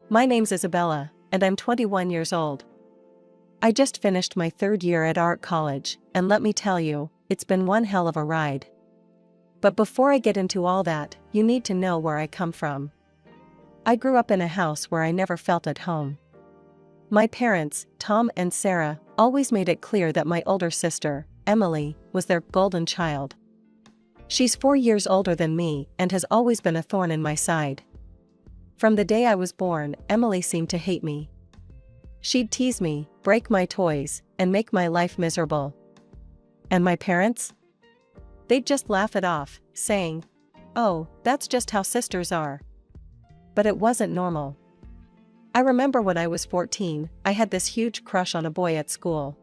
My name's Isabella, and I'm 21 years old. I just finished my third year at art college, and let me tell you, it's been one hell of a ride. But before I get into all that, you need to know where I come from. I grew up in a house where I never felt at home. My parents, Tom and Sarah, always made it clear that my older sister, Emily, was their golden child. She's 4 years older than me and has always been a thorn in my side. From the day I was born, Emily seemed to hate me. She'd tease me, break my toys, and make my life miserable. And my parents? They'd just laugh it off, saying, "Oh, that's just how sisters are." But it wasn't normal. I remember when I was 14, I had this huge crush on a boy at school.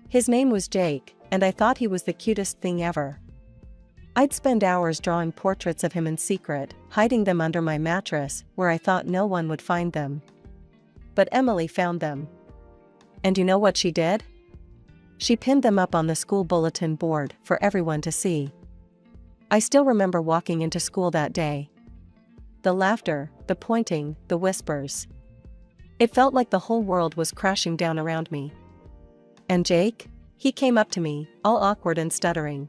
His name was Jake, and I thought he was the cutest thing ever. I'd spend hours drawing portraits of him in secret, hiding them under my mattress where I thought no one would find them. But Emily found them. And you know what she did? She pinned them up on the school bulletin board for everyone to see. I still remember walking into school that day. The laughter, the pointing, the whispers. It felt like the whole world was crashing down around me. And Jake? He came up to me, all awkward and stuttering.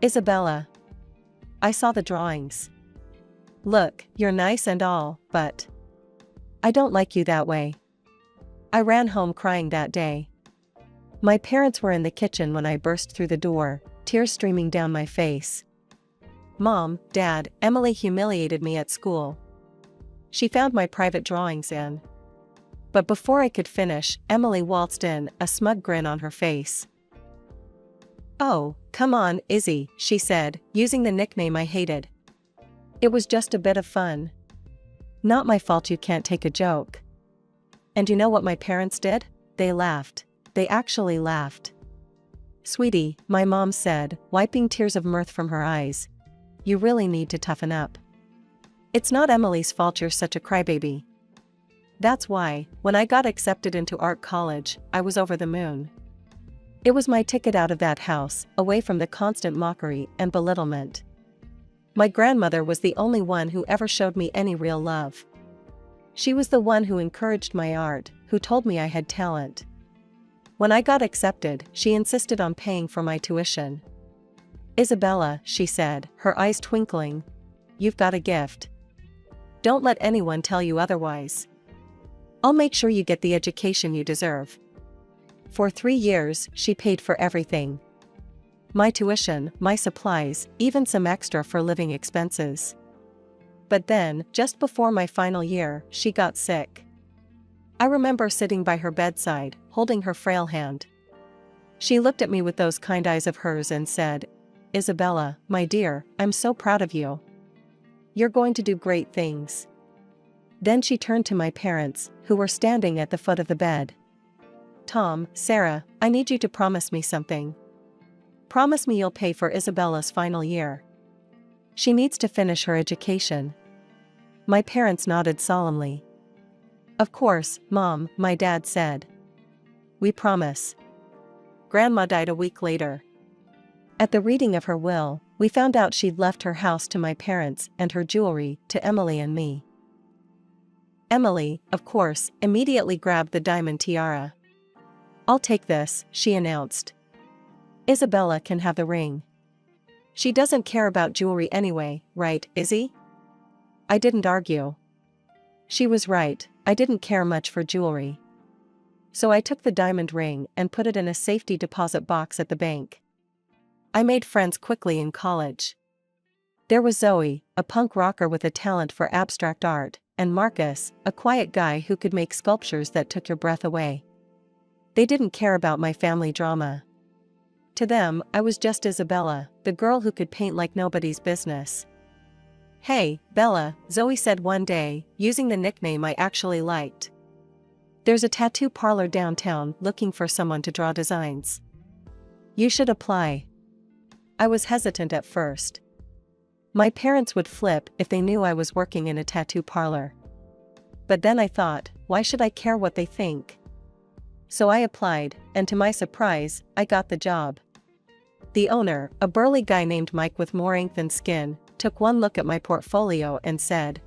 Isabella. I saw the drawings. Look, you're nice and all, but I don't like you that way. I ran home crying that day. My parents were in the kitchen when I burst through the door, tears streaming down my face. Mom, Dad, Emily humiliated me at school. She found my private drawings in. But before I could finish, Emily waltzed in, a smug grin on her face. "Oh, come on, Izzy," she said, using the nickname I hated. "It was just a bit of fun. Not my fault you can't take a joke." And you know what my parents did? They laughed. They actually laughed. "Sweetie," my mom said, wiping tears of mirth from her eyes, "you really need to toughen up. It's not Emily's fault you're such a crybaby." That's why, when I got accepted into art college, I was over the moon. It was my ticket out of that house, away from the constant mockery and belittlement. My grandmother was the only one who ever showed me any real love. She was the one who encouraged my art, who told me I had talent. When I got accepted, she insisted on paying for my tuition. "Isabella," she said, her eyes twinkling, "you've got a gift. Don't let anyone tell you otherwise. I'll make sure you get the education you deserve." For 3 years, she paid for everything. My tuition, my supplies, even some extra for living expenses. But then, just before my final year, she got sick. I remember sitting by her bedside, holding her frail hand. She looked at me with those kind eyes of hers and said, "Isabella, my dear, I'm so proud of you. You're going to do great things." Then she turned to my parents, who were standing at the foot of the bed. "Tom, Sarah, I need you to promise me something. Promise me you'll pay for Isabella's final year. She needs to finish her education." My parents nodded solemnly. "Of course, Mom," my dad said. "We promise." Grandma died a week later. At the reading of her will, we found out she'd left her house to my parents and her jewelry to Emily and me. Emily, of course, immediately grabbed the diamond tiara. "I'll take this," she announced. "Isabella can have the ring. She doesn't care about jewelry anyway, right, Izzy?" I didn't argue. She was right, I didn't care much for jewelry. So I took the diamond ring and put it in a safety deposit box at the bank. I made friends quickly in college. There was Zoe, a punk rocker with a talent for abstract art, and Marcus, a quiet guy who could make sculptures that took your breath away. They didn't care about my family drama. To them, I was just Isabella, the girl who could paint like nobody's business. "Hey, Bella," Zoe said one day, using the nickname I actually liked. "There's a tattoo parlor downtown looking for someone to draw designs. You should apply." I was hesitant at first. My parents would flip if they knew I was working in a tattoo parlor. But then I thought, why should I care what they think? So I applied, and to my surprise, I got the job. The owner, a burly guy named Mike with more ink than skin, took one look at my portfolio and said,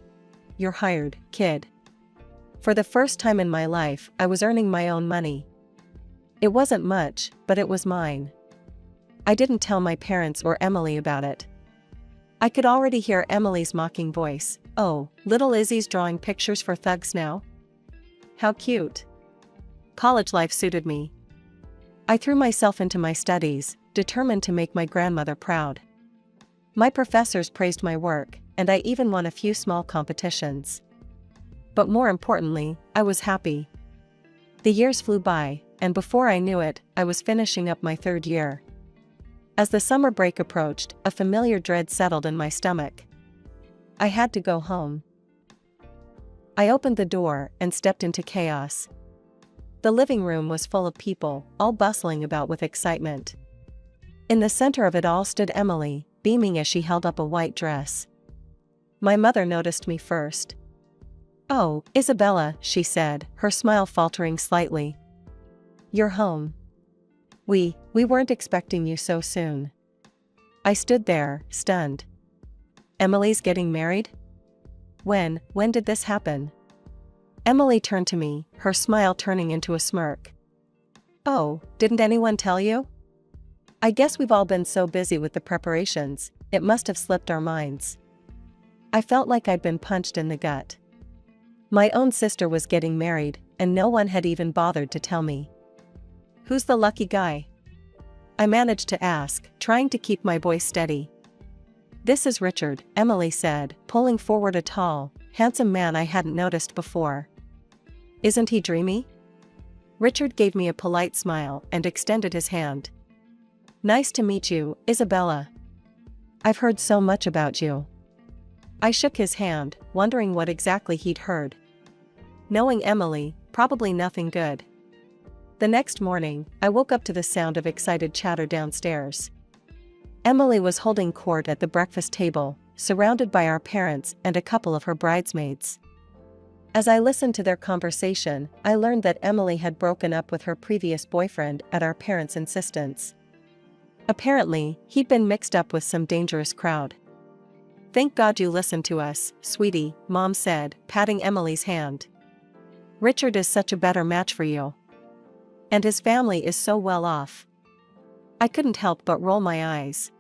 "You're hired, kid." For the first time in my life, I was earning my own money. It wasn't much, but it was mine. I didn't tell my parents or Emily about it. I could already hear Emily's mocking voice. "Oh, little Izzy's drawing pictures for thugs now? How cute." College life suited me. I threw myself into my studies, determined to make my grandmother proud. My professors praised my work, and I even won a few small competitions. But more importantly, I was happy. The years flew by, and before I knew it, I was finishing up my third year. As the summer break approached, a familiar dread settled in my stomach. I had to go home. I opened the door and stepped into chaos. The living room was full of people, all bustling about with excitement. In the center of it all stood Emily, beaming as she held up a white dress. My mother noticed me first. "Oh, Isabella," she said, her smile faltering slightly. "You're home. We weren't expecting you so soon." I stood there, stunned. "Emily's getting married? When did this happen?" Emily turned to me, her smile turning into a smirk. "Oh, didn't anyone tell you? I guess we've all been so busy with the preparations, it must have slipped our minds." I felt like I'd been punched in the gut. My own sister was getting married, and no one had even bothered to tell me. "Who's the lucky guy?" I managed to ask, trying to keep my voice steady. "This is Richard," Emily said, pulling forward a tall, handsome man I hadn't noticed before. "Isn't he dreamy?" Richard gave me a polite smile and extended his hand. "Nice to meet you, Isabella. I've heard so much about you." I shook his hand, wondering what exactly he'd heard. Knowing Emily, probably nothing good. The next morning, I woke up to the sound of excited chatter downstairs. Emily was holding court at the breakfast table, surrounded by our parents and a couple of her bridesmaids. As I listened to their conversation, I learned that Emily had broken up with her previous boyfriend at our parents' insistence. Apparently, he'd been mixed up with some dangerous crowd. "Thank God you listened to us, sweetie," Mom said, patting Emily's hand. "Richard is such a better match for you. And his family is so well off." I couldn't help but roll my eyes.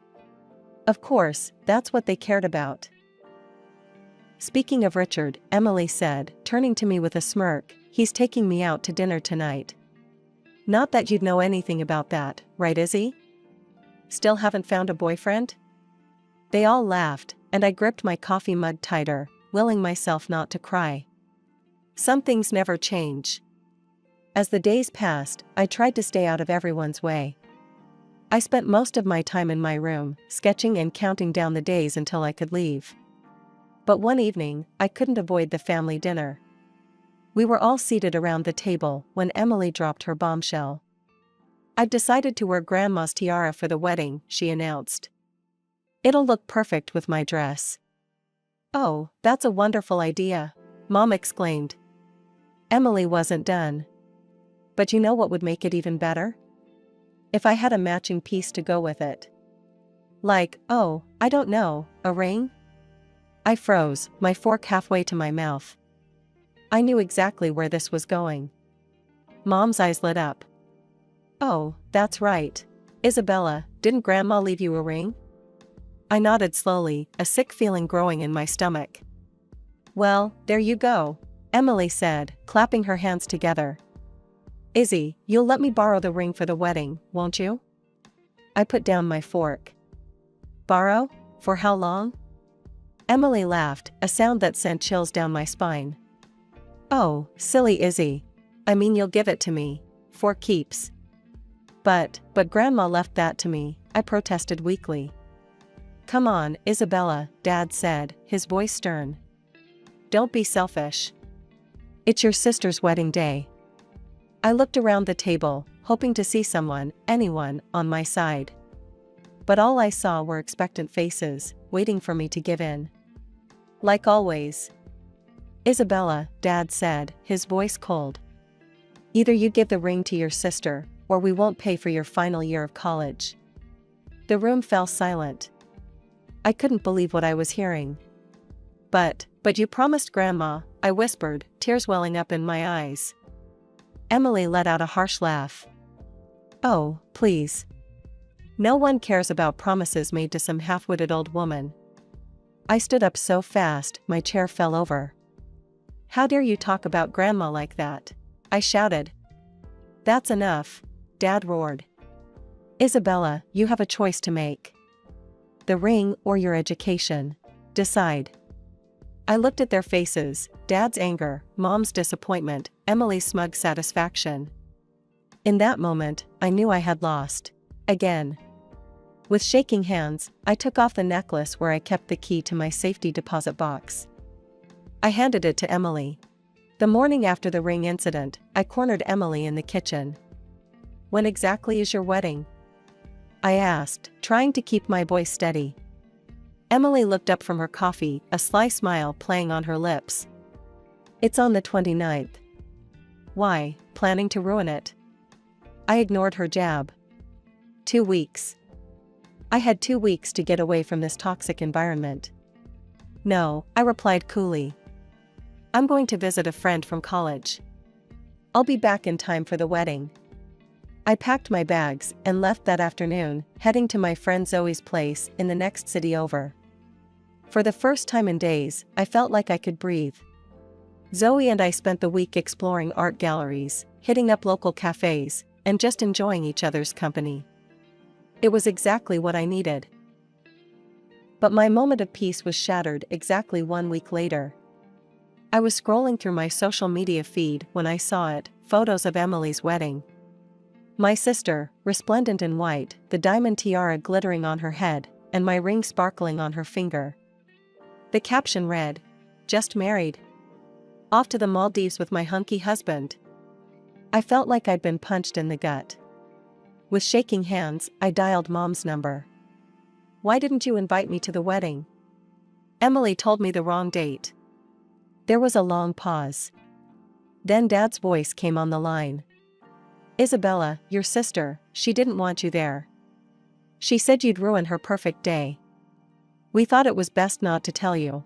Of course, that's what they cared about. "Speaking of Richard," Emily said, turning to me with a smirk, "he's taking me out to dinner tonight. Not that you'd know anything about that, right, Izzy? Still haven't found a boyfriend?" They all laughed, and I gripped my coffee mug tighter, willing myself not to cry. Some things never change. As the days passed, I tried to stay out of everyone's way. I spent most of my time in my room, sketching and counting down the days until I could leave. But one evening, I couldn't avoid the family dinner. We were all seated around the table when Emily dropped her bombshell. "I've decided to wear Grandma's tiara for the wedding," she announced. "It'll look perfect with my dress." "Oh, that's a wonderful idea," Mom exclaimed. Emily wasn't done. "But you know what would make it even better? If I had a matching piece to go with it. Like, oh, I don't know, a ring?" I froze, my fork halfway to my mouth. I knew exactly where this was going. Mom's eyes lit up. "Oh, that's right. Isabella, didn't Grandma leave you a ring?" I nodded slowly, a sick feeling growing in my stomach. "Well, there you go," Emily said, clapping her hands together. "Izzy, you'll let me borrow the ring for the wedding, won't you?" I put down my fork. "Borrow? For how long?" Emily laughed, a sound that sent chills down my spine. "Oh, silly Izzy. I mean, you'll give it to me. For keeps." But Grandma left that to me," I protested weakly. "Come on, Isabella," Dad said, his voice stern. "Don't be selfish. It's your sister's wedding day." I looked around the table, hoping to see someone, anyone, on my side. But all I saw were expectant faces, waiting for me to give in. Like always. "Isabella," Dad said, his voice cold. "Either you give the ring to your sister, or we won't pay for your final year of college." The room fell silent. I couldn't believe what I was hearing. But But you promised Grandma, I whispered, tears welling up in my eyes. Emily let out a harsh laugh. Oh, please. No one cares about promises made to some half-witted old woman. I stood up so fast, my chair fell over. How dare you talk about Grandma like that? I shouted. That's enough, Dad roared. Isabella, you have a choice to make. The ring or your education. Decide. I looked at their faces, Dad's anger, Mom's disappointment, Emily's smug satisfaction. In that moment, I knew I had lost. Again. With shaking hands, I took off the necklace where I kept the key to my safety deposit box. I handed it to Emily. The morning after the ring incident, I cornered Emily in the kitchen. When exactly is your wedding? I asked, trying to keep my voice steady. Emily looked up from her coffee, a sly smile playing on her lips. It's on the 29th. Why, planning to ruin it? I ignored her jab. 2 weeks. I had 2 weeks to get away from this toxic environment. No, I replied coolly. I'm going to visit a friend from college. I'll be back in time for the wedding. I packed my bags and left that afternoon, heading to my friend Zoe's place in the next city over. For the first time in days, I felt like I could breathe. Zoe and I spent the week exploring art galleries, hitting up local cafes, and just enjoying each other's company. It was exactly what I needed. But my moment of peace was shattered exactly 1 week later. I was scrolling through my social media feed when I saw it, photos of Emily's wedding. My sister, resplendent in white, the diamond tiara glittering on her head, and my ring sparkling on her finger. The caption read, "Just married. Off to the Maldives with my hunky husband." I felt like I'd been punched in the gut. With shaking hands, I dialed Mom's number. Why didn't you invite me to the wedding? Emily told me the wrong date. There was a long pause. Then Dad's voice came on the line. Isabella, your sister, she didn't want you there. She said you'd ruin her perfect day. We thought it was best not to tell you.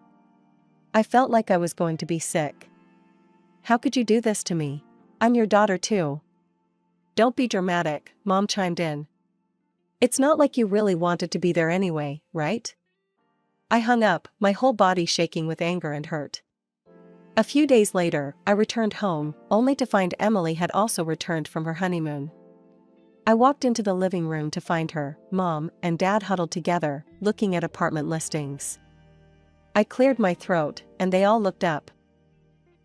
I felt like I was going to be sick. How could you do this to me? I'm your daughter too. Don't be dramatic, Mom chimed in. It's not like you really wanted to be there anyway, right? I hung up, my whole body shaking with anger and hurt. A few days later, I returned home, only to find Emily had also returned from her honeymoon. I walked into the living room to find her, Mom, and Dad huddled together, looking at apartment listings. I cleared my throat, and they all looked up.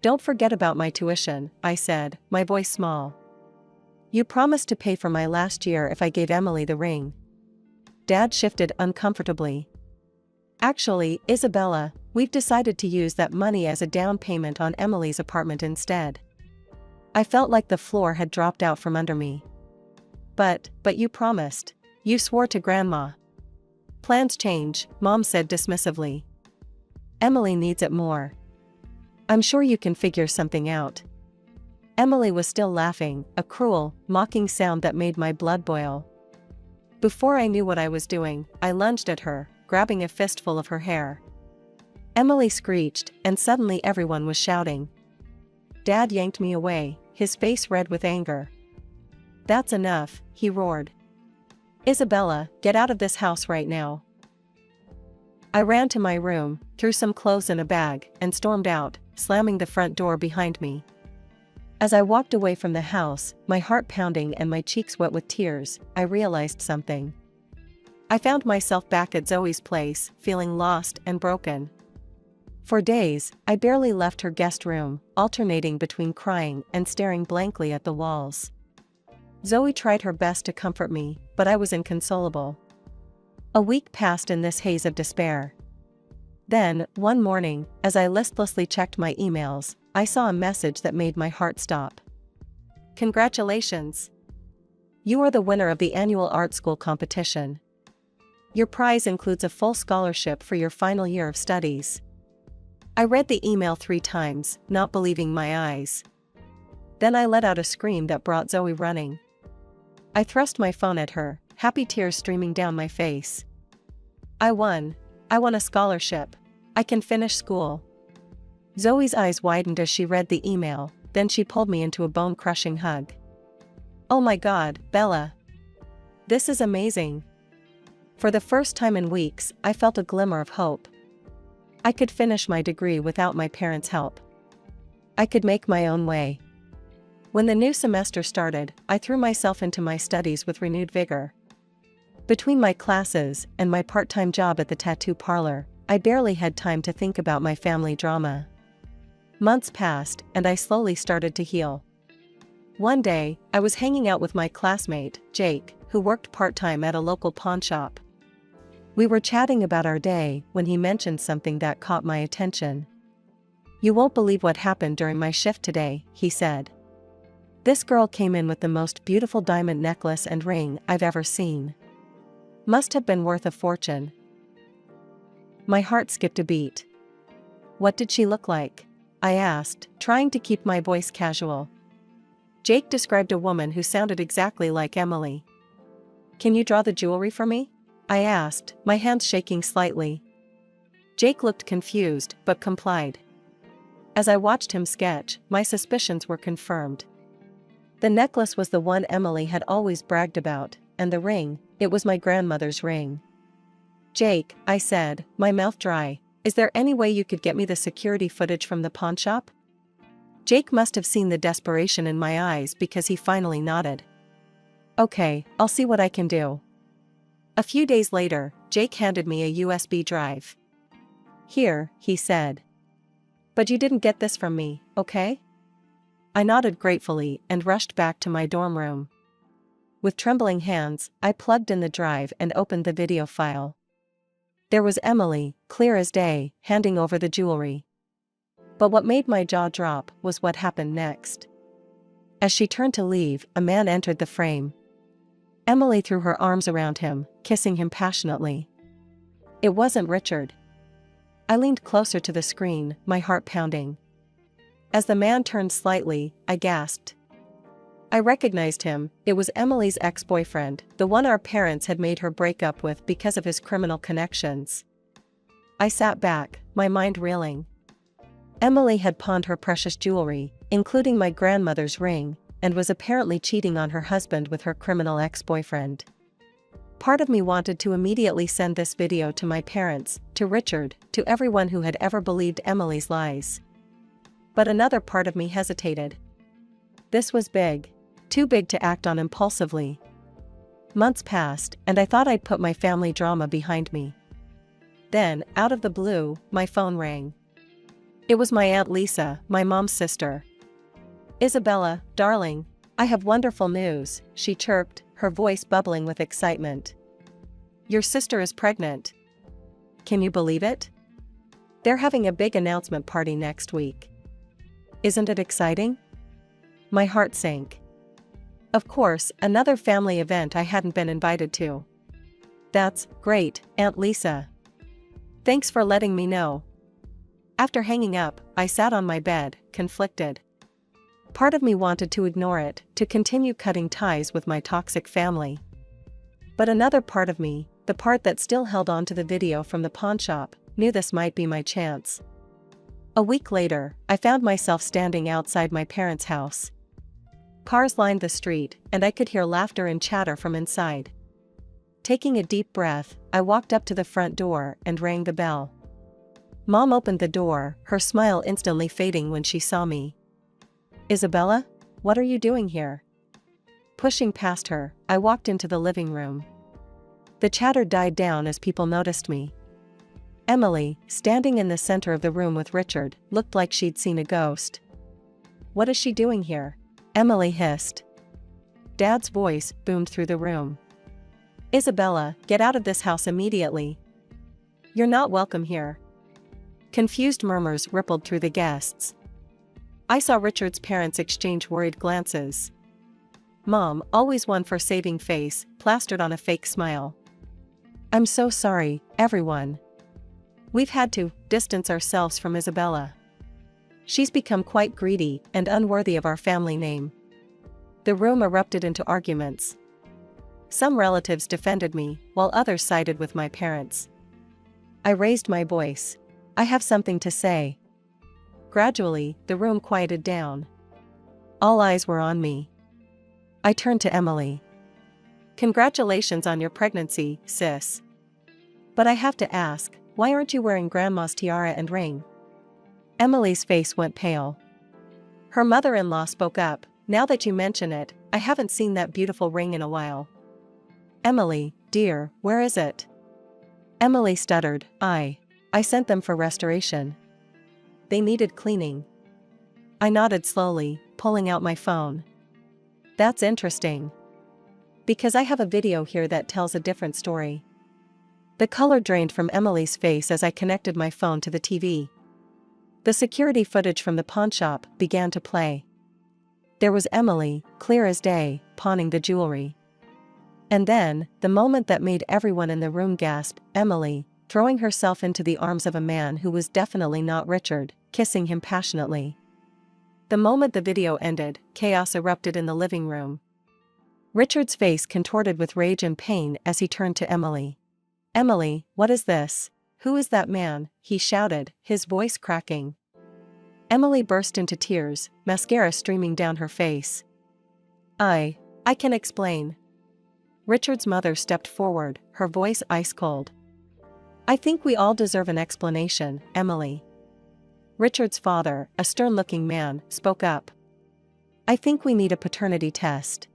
Don't forget about my tuition, I said, my voice small. You promised to pay for my last year if I gave Emily the ring. Dad shifted uncomfortably. Actually, Isabella, we've decided to use that money as a down payment on Emily's apartment instead. I felt like the floor had dropped out from under me. But you promised. You swore to Grandma. Plans change, Mom said dismissively. Emily needs it more. I'm sure you can figure something out. Emily was still laughing, a cruel, mocking sound that made my blood boil. Before I knew what I was doing, I lunged at her, grabbing a fistful of her hair. Emily screeched, and suddenly everyone was shouting. Dad yanked me away, his face red with anger. That's enough, he roared. Isabella, get out of this house right now. I ran to my room, threw some clothes in a bag, and stormed out, slamming the front door behind me. As I walked away from the house, my heart pounding and my cheeks wet with tears, I realized something. I found myself back at Zoe's place, feeling lost and broken. For days, I barely left her guest room, alternating between crying and staring blankly at the walls. Zoe tried her best to comfort me, but I was inconsolable. A week passed in this haze of despair. Then, one morning, as I listlessly checked my emails, I saw a message that made my heart stop. Congratulations! You are the winner of the annual art school competition. Your prize includes a full scholarship for your final year of studies. I read the email 3 times, not believing my eyes. Then I let out a scream that brought Zoe running. I thrust my phone at her, happy tears streaming down my face. I won. I won a scholarship. I can finish school. Zoe's eyes widened as she read the email, then she pulled me into a bone-crushing hug. "Oh my God, Bella. This is amazing." For the first time in weeks, I felt a glimmer of hope. I could finish my degree without my parents' help. I could make my own way. When the new semester started, I threw myself into my studies with renewed vigor. Between my classes and my part-time job at the tattoo parlor, I barely had time to think about my family drama. Months passed, and I slowly started to heal. One day, I was hanging out with my classmate, Jake, who worked part-time at a local pawn shop. We were chatting about our day when he mentioned something that caught my attention. "You won't believe what happened during my shift today," he said. "This girl came in with the most beautiful diamond necklace and ring I've ever seen. Must have been worth a fortune." My heart skipped a beat. "What did she look like?" I asked, trying to keep my voice casual. Jake described a woman who sounded exactly like Emily. "Can you draw the jewelry for me?" I asked, my hands shaking slightly. Jake looked confused, but complied. As I watched him sketch, my suspicions were confirmed. The necklace was the one Emily had always bragged about, and the ring, it was my grandmother's ring. "Jake," I said, my mouth dry, "is there any way you could get me the security footage from the pawn shop?" Jake must have seen the desperation in my eyes because he finally nodded. "Okay, I'll see what I can do." A few days later, Jake handed me a USB drive. "Here," he said. "But you didn't get this from me, okay?" I nodded gratefully and rushed back to my dorm room. With trembling hands, I plugged in the drive and opened the video file. There was Emily, clear as day, handing over the jewelry. But what made my jaw drop was what happened next. As she turned to leave, a man entered the frame. Emily threw her arms around him, kissing him passionately. It wasn't Richard. I leaned closer to the screen, my heart pounding. As the man turned slightly, I gasped. I recognized him. It was Emily's ex-boyfriend, the one our parents had made her break up with because of his criminal connections. I sat back, my mind reeling. Emily had pawned her precious jewelry, including my grandmother's ring, and was apparently cheating on her husband with her criminal ex-boyfriend. Part of me wanted to immediately send this video to my parents, to Richard, to everyone who had ever believed Emily's lies. But another part of me hesitated. This was big. Too big to act on impulsively. Months passed, and I thought I'd put my family drama behind me. Then, out of the blue, my phone rang. It was my Aunt Lisa, my mom's sister. "Isabella, darling, I have wonderful news," she chirped, her voice bubbling with excitement. "Your sister is pregnant. Can you believe it? They're having a big announcement party next week. Isn't it exciting?" My heart sank. Of course, another family event I hadn't been invited to. "That's great, Aunt Lisa. Thanks for letting me know." After hanging up, I sat on my bed, conflicted. Part of me wanted to ignore it, to continue cutting ties with my toxic family. But another part of me, the part that still held on to the video from the pawn shop, knew this might be my chance. A week later, I found myself standing outside my parents' house. Cars lined the street, and I could hear laughter and chatter from inside. Taking a deep breath, I walked up to the front door and rang the bell. Mom opened the door, her smile instantly fading when she saw me. "Isabella, what are you doing here?" Pushing past her, I walked into the living room. The chatter died down as people noticed me. Emily, standing in the center of the room with Richard, looked like she'd seen a ghost. "What is she doing here?" Emily hissed. Dad's voice boomed through the room. "Isabella, get out of this house immediately. You're not welcome here." Confused murmurs rippled through the guests. I saw Richard's parents exchange worried glances. Mom, always one for saving face, plastered on a fake smile. "I'm so sorry, everyone. We've had to distance ourselves from Isabella. She's become quite greedy and unworthy of our family name." The room erupted into arguments. Some relatives defended me, while others sided with my parents. I raised my voice. "I have something to say." Gradually, the room quieted down. All eyes were on me. I turned to Emily. "Congratulations on your pregnancy, sis. But I have to ask, why aren't you wearing Grandma's tiara and ring?" Emily's face went pale. Her mother-in-law spoke up, "Now that you mention it, I haven't seen that beautiful ring in a while." "Emily, dear, where is it?" Emily stuttered, I sent them for restoration. They needed cleaning." I nodded slowly, pulling out my phone. "That's interesting. Because I have a video here that tells a different story." The color drained from Emily's face as I connected my phone to the TV. The security footage from the pawnshop began to play. There was Emily, clear as day, pawning the jewelry. And then, the moment that made everyone in the room gasp, Emily, throwing herself into the arms of a man who was definitely not Richard, kissing him passionately. The moment the video ended, chaos erupted in the living room. Richard's face contorted with rage and pain as he turned to Emily. "Emily, what is this? Who is that man?" he shouted, his voice cracking. Emily burst into tears, mascara streaming down her face. I can explain." Richard's mother stepped forward, her voice ice cold. "I think we all deserve an explanation, Emily." Richard's father, a stern-looking man, spoke up. "I think we need a paternity test."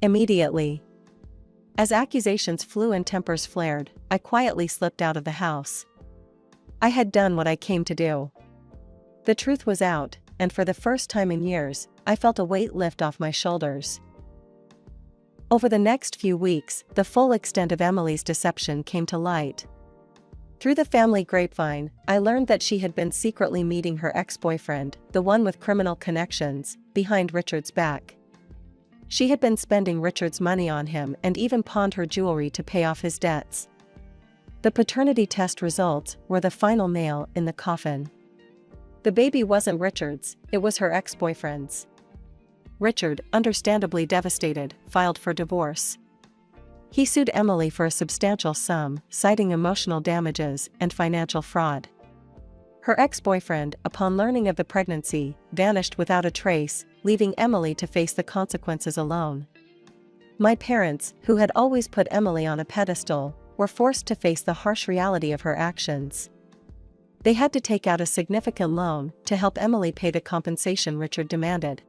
Immediately. As accusations flew and tempers flared, I quietly slipped out of the house. I had done what I came to do. The truth was out, and for the first time in years, I felt a weight lift off my shoulders. Over the next few weeks, the full extent of Emily's deception came to light. Through the family grapevine, I learned that she had been secretly meeting her ex-boyfriend, the one with criminal connections, behind Richard's back. She had been spending Richard's money on him and even pawned her jewelry to pay off his debts. The paternity test results were the final nail in the coffin. The baby wasn't Richard's, it was her ex-boyfriend's. Richard, understandably devastated, filed for divorce. He sued Emily for a substantial sum, citing emotional damages and financial fraud. Her ex-boyfriend, upon learning of the pregnancy, vanished without a trace, leaving Emily to face the consequences alone. My parents, who had always put Emily on a pedestal, were forced to face the harsh reality of her actions. They had to take out a significant loan to help Emily pay the compensation Richard demanded.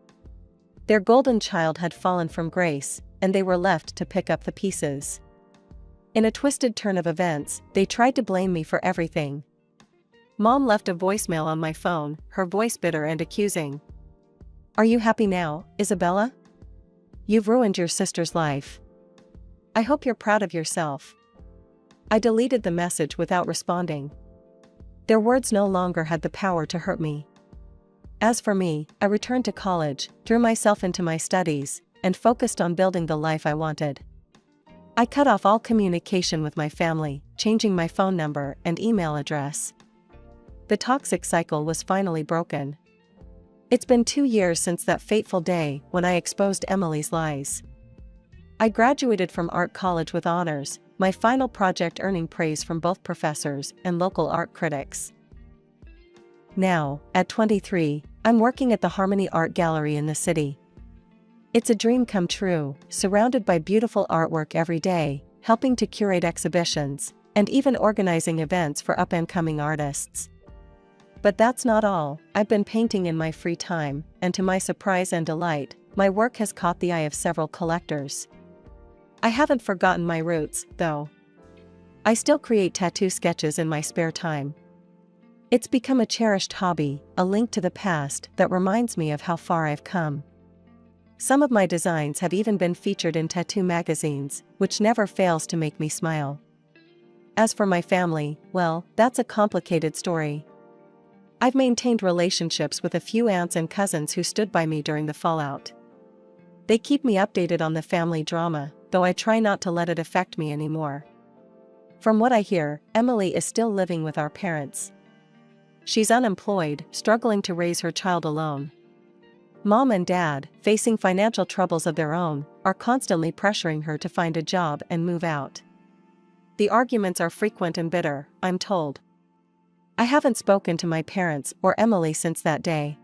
Their golden child had fallen from grace, and they were left to pick up the pieces. In a twisted turn of events, they tried to blame me for everything. Mom left a voicemail on my phone, her voice bitter and accusing. "Are you happy now, Isabella? You've ruined your sister's life. I hope you're proud of yourself." I deleted the message without responding. Their words no longer had the power to hurt me. As for me, I returned to college, threw myself into my studies, and focused on building the life I wanted. I cut off all communication with my family, changing my phone number and email address. The toxic cycle was finally broken. It's been 2 years since that fateful day when I exposed Emily's lies. I graduated from art college with honors, my final project earning praise from both professors and local art critics. Now, at 23, I'm working at the Harmony Art Gallery in the city. It's a dream come true, surrounded by beautiful artwork every day, helping to curate exhibitions, and even organizing events for up-and-coming artists. But that's not all. I've been painting in my free time, and to my surprise and delight, my work has caught the eye of several collectors. I haven't forgotten my roots, though. I still create tattoo sketches in my spare time. It's become a cherished hobby, a link to the past that reminds me of how far I've come. Some of my designs have even been featured in tattoo magazines, which never fails to make me smile. As for my family, well, that's a complicated story. I've maintained relationships with a few aunts and cousins who stood by me during the fallout. They keep me updated on the family drama, though I try not to let it affect me anymore. From what I hear, Emily is still living with our parents. She's unemployed, struggling to raise her child alone. Mom and Dad, facing financial troubles of their own, are constantly pressuring her to find a job and move out. The arguments are frequent and bitter, I'm told. I haven't spoken to my parents or Emily since that day.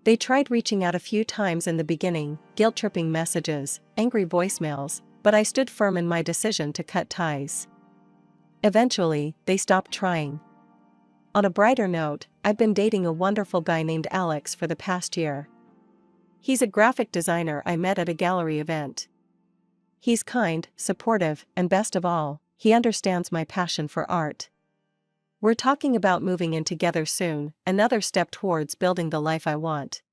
They tried reaching out a few times in the beginning, guilt-tripping messages, angry voicemails, but I stood firm in my decision to cut ties. Eventually, they stopped trying. On a brighter note, I've been dating a wonderful guy named Alex for the past year. He's a graphic designer I met at a gallery event. He's kind, supportive, and best of all, he understands my passion for art. We're talking about moving in together soon, another step towards building the life I want.